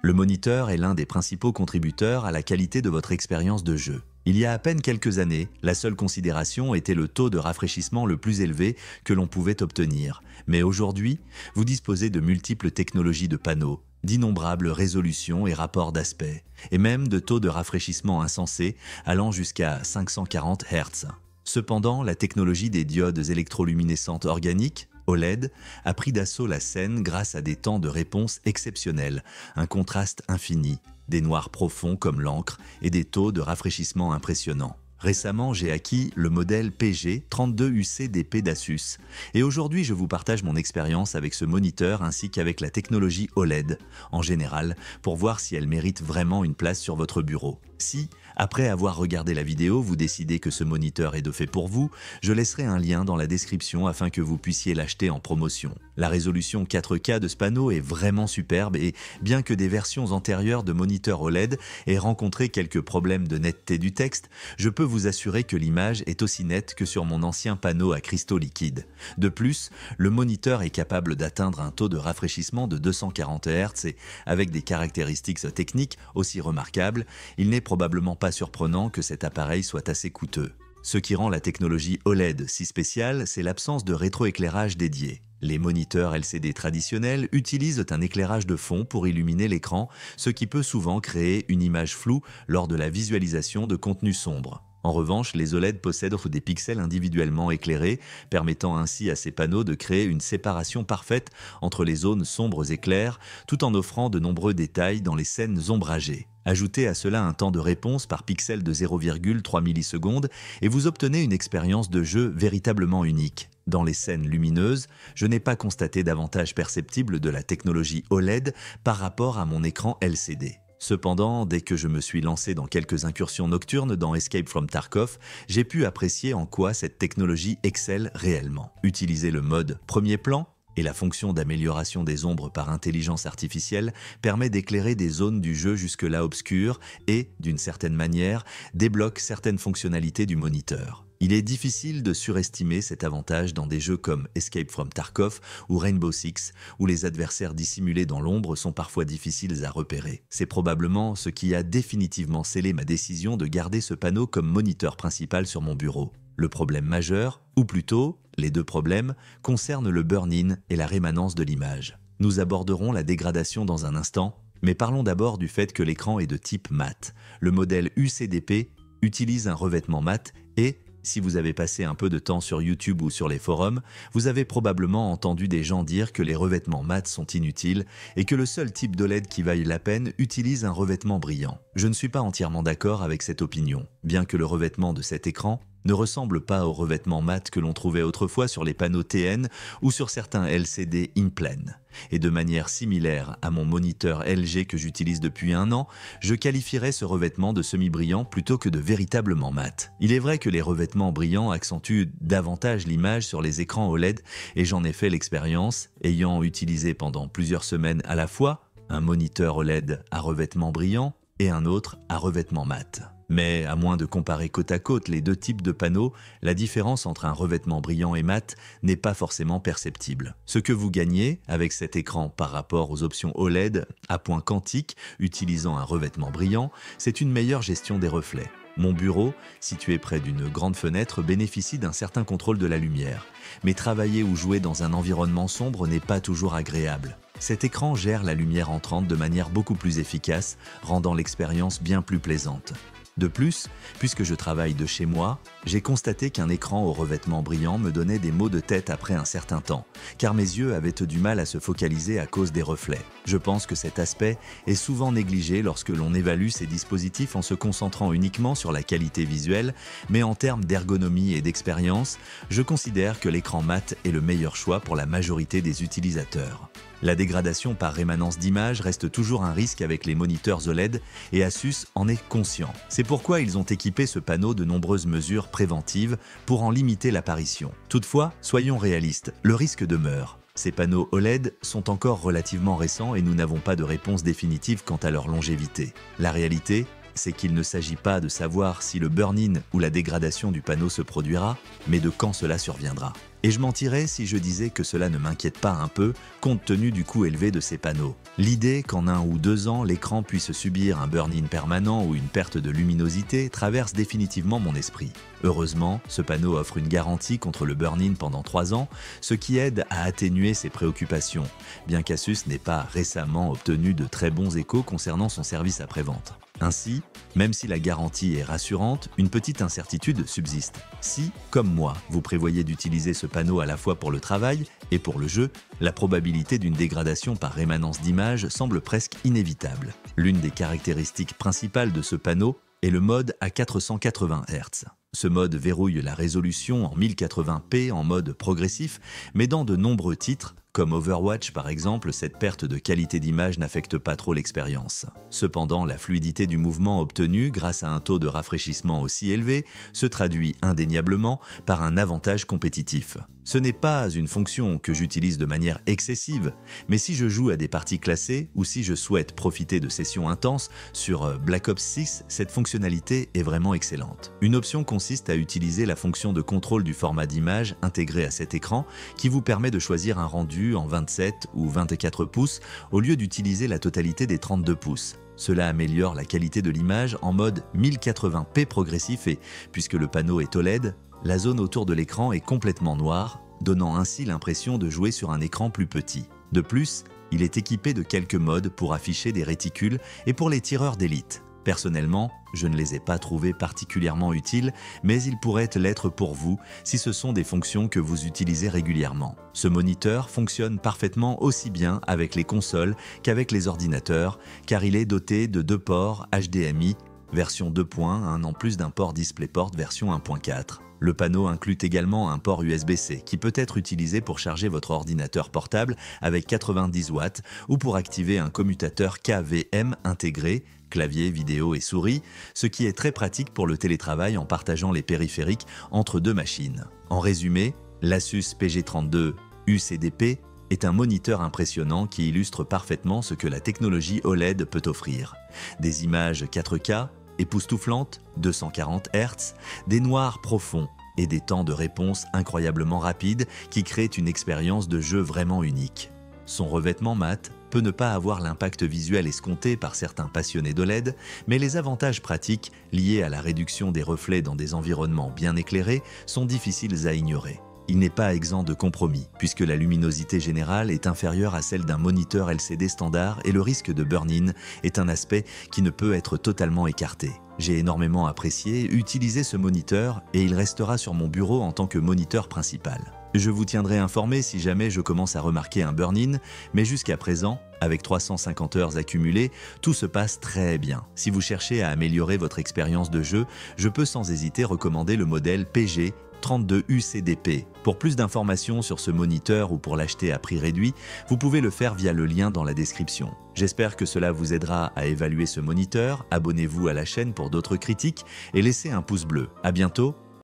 Le moniteur est l'un des principaux contributeurs à la qualité de votre expérience de jeu. Il y a à peine quelques années, la seule considération était le taux de rafraîchissement le plus élevé que l'on pouvait obtenir. Mais aujourd'hui, vous disposez de multiples technologies de panneaux, d'innombrables résolutions et rapports d'aspect, et même de taux de rafraîchissement insensés allant jusqu'à 540 Hz. Cependant, la technologie des diodes électroluminescentes organiques, OLED, a pris d'assaut la scène grâce à des temps de réponse exceptionnels, un contraste infini, des noirs profonds comme l'encre et des taux de rafraîchissement impressionnants. Récemment, j'ai acquis le modèle PG32UC-DP d'Asus et aujourd'hui je vous partage mon expérience avec ce moniteur ainsi qu'avec la technologie OLED en général pour voir si elle mérite vraiment une place sur votre bureau. Si, après avoir regardé la vidéo, vous décidez que ce moniteur est de fait pour vous, je laisserai un lien dans la description afin que vous puissiez l'acheter en promotion. La résolution 4K de ce panneau est vraiment superbe et bien que des versions antérieures de moniteurs OLED aient rencontré quelques problèmes de netteté du texte, je peux vous assurer que l'image est aussi nette que sur mon ancien panneau à cristaux liquides. De plus, le moniteur est capable d'atteindre un taux de rafraîchissement de 240 Hz et avec des caractéristiques techniques aussi remarquables, il n'est probablement pas surprenant que cet appareil soit assez coûteux. Ce qui rend la technologie OLED si spéciale, c'est l'absence de rétroéclairage dédié. Les moniteurs LCD traditionnels utilisent un éclairage de fond pour illuminer l'écran, ce qui peut souvent créer une image floue lors de la visualisation de contenus sombres. En revanche, les OLED possèdent des pixels individuellement éclairés, permettant ainsi à ces panneaux de créer une séparation parfaite entre les zones sombres et claires, tout en offrant de nombreux détails dans les scènes ombragées. Ajoutez à cela un temps de réponse par pixel de 0,3 millisecondes et vous obtenez une expérience de jeu véritablement unique. Dans les scènes lumineuses, je n'ai pas constaté d'avantage perceptible de la technologie OLED par rapport à mon écran LCD. Cependant, dès que je me suis lancé dans quelques incursions nocturnes dans Escape from Tarkov, j'ai pu apprécier en quoi cette technologie excelle réellement. Utiliser le mode premier plan et la fonction d'amélioration des ombres par intelligence artificielle permet d'éclairer des zones du jeu jusque-là obscures et, d'une certaine manière, débloque certaines fonctionnalités du moniteur. Il est difficile de surestimer cet avantage dans des jeux comme Escape from Tarkov ou Rainbow Six, où les adversaires dissimulés dans l'ombre sont parfois difficiles à repérer. C'est probablement ce qui a définitivement scellé ma décision de garder ce panneau comme moniteur principal sur mon bureau. Le problème majeur, ou plutôt, les deux problèmes, concernent le burn-in et la rémanence de l'image. Nous aborderons la dégradation dans un instant, mais parlons d'abord du fait que l'écran est de type mat. Le modèle UCDP utilise un revêtement mat et, si vous avez passé un peu de temps sur YouTube ou sur les forums, vous avez probablement entendu des gens dire que les revêtements mat sont inutiles et que le seul type d'OLED qui vaille la peine utilise un revêtement brillant. Je ne suis pas entièrement d'accord avec cette opinion, bien que le revêtement de cet écran ne ressemble pas au revêtement mat que l'on trouvait autrefois sur les panneaux TN ou sur certains LCD InPlane. Et de manière similaire à mon moniteur LG que j'utilise depuis 1 an, je qualifierais ce revêtement de semi-brillant plutôt que de véritablement mat. Il est vrai que les revêtements brillants accentuent davantage l'image sur les écrans OLED et j'en ai fait l'expérience, ayant utilisé pendant plusieurs semaines à la fois un moniteur OLED à revêtement brillant et un autre à revêtement mat. Mais à moins de comparer côte à côte les deux types de panneaux, la différence entre un revêtement brillant et mat n'est pas forcément perceptible. Ce que vous gagnez avec cet écran par rapport aux options OLED à point quantique utilisant un revêtement brillant, c'est une meilleure gestion des reflets. Mon bureau, situé près d'une grande fenêtre, bénéficie d'un certain contrôle de la lumière. Mais travailler ou jouer dans un environnement sombre n'est pas toujours agréable. Cet écran gère la lumière entrante de manière beaucoup plus efficace, rendant l'expérience bien plus plaisante. De plus, puisque je travaille de chez moi, j'ai constaté qu'un écran au revêtement brillant me donnait des maux de tête après un certain temps, car mes yeux avaient du mal à se focaliser à cause des reflets. Je pense que cet aspect est souvent négligé lorsque l'on évalue ces dispositifs en se concentrant uniquement sur la qualité visuelle, mais en termes d'ergonomie et d'expérience, je considère que l'écran mat est le meilleur choix pour la majorité des utilisateurs. La dégradation par rémanence d'image reste toujours un risque avec les moniteurs OLED et Asus en est conscient. C'est pourquoi ils ont équipé ce panneau de nombreuses mesures préventives pour en limiter l'apparition. Toutefois, soyons réalistes, le risque demeure. Ces panneaux OLED sont encore relativement récents et nous n'avons pas de réponse définitive quant à leur longévité. La réalité, c'est qu'il ne s'agit pas de savoir si le burn-in ou la dégradation du panneau se produira, mais de quand cela surviendra. Et je mentirais si je disais que cela ne m'inquiète pas un peu, compte tenu du coût élevé de ces panneaux. L'idée qu'en 1 ou 2 ans, l'écran puisse subir un burn-in permanent ou une perte de luminosité traverse définitivement mon esprit. Heureusement, ce panneau offre une garantie contre le burn-in pendant 3 ans, ce qui aide à atténuer ces préoccupations, bien qu'Asus n'ait pas récemment obtenu de très bons échos concernant son service après-vente. Ainsi, même si la garantie est rassurante, une petite incertitude subsiste. Si, comme moi, vous prévoyez d'utiliser ce panneau à la fois pour le travail et pour le jeu, la probabilité d'une dégradation par rémanence d'image semble presque inévitable. L'une des caractéristiques principales de ce panneau est le mode à 480 Hz. Ce mode verrouille la résolution en 1080p en mode progressif, mais dans de nombreux titres, comme Overwatch par exemple, cette perte de qualité d'image n'affecte pas trop l'expérience. Cependant, la fluidité du mouvement obtenu grâce à un taux de rafraîchissement aussi élevé se traduit indéniablement par un avantage compétitif. Ce n'est pas une fonction que j'utilise de manière excessive, mais si je joue à des parties classées ou si je souhaite profiter de sessions intenses, sur Black Ops 6, cette fonctionnalité est vraiment excellente. Une option consiste à utiliser la fonction de contrôle du format d'image intégrée à cet écran qui vous permet de choisir un rendu en 27 ou 24 pouces au lieu d'utiliser la totalité des 32 pouces. Cela améliore la qualité de l'image en mode 1080p progressif et, puisque le panneau est OLED, la zone autour de l'écran est complètement noire, donnant ainsi l'impression de jouer sur un écran plus petit. De plus, il est équipé de quelques modes pour afficher des réticules et pour les tireurs d'élite. Personnellement, je ne les ai pas trouvés particulièrement utiles, mais ils pourraient l'être pour vous si ce sont des fonctions que vous utilisez régulièrement. Ce moniteur fonctionne parfaitement aussi bien avec les consoles qu'avec les ordinateurs, car il est doté de 2 ports HDMI, version 2.1 en plus d'un port DisplayPort version 1.4. Le panneau inclut également un port USB-C qui peut être utilisé pour charger votre ordinateur portable avec 90 watts ou pour activer un commutateur KVM intégré, clavier, vidéo et souris, ce qui est très pratique pour le télétravail en partageant les périphériques entre 2 machines. En résumé, l'Asus PG32 UCDP est un moniteur impressionnant qui illustre parfaitement ce que la technologie OLED peut offrir. Des images 4K, époustouflantes, 240 Hz, des noirs profonds et des temps de réponse incroyablement rapides qui créent une expérience de jeu vraiment unique. Son revêtement mat peut ne pas avoir l'impact visuel escompté par certains passionnés d'OLED, mais les avantages pratiques liés à la réduction des reflets dans des environnements bien éclairés sont difficiles à ignorer. Il n'est pas exempt de compromis, puisque la luminosité générale est inférieure à celle d'un moniteur LCD standard et le risque de burn-in est un aspect qui ne peut être totalement écarté. J'ai énormément apprécié utiliser ce moniteur et il restera sur mon bureau en tant que moniteur principal. Je vous tiendrai informé si jamais je commence à remarquer un burn-in, mais jusqu'à présent, avec 350 heures accumulées, tout se passe très bien. Si vous cherchez à améliorer votre expérience de jeu, je peux sans hésiter recommander le modèle PG32UCDP. Pour plus d'informations sur ce moniteur ou pour l'acheter à prix réduit, vous pouvez le faire via le lien dans la description. J'espère que cela vous aidera à évaluer ce moniteur, abonnez-vous à la chaîne pour d'autres critiques et laissez un pouce bleu. À bientôt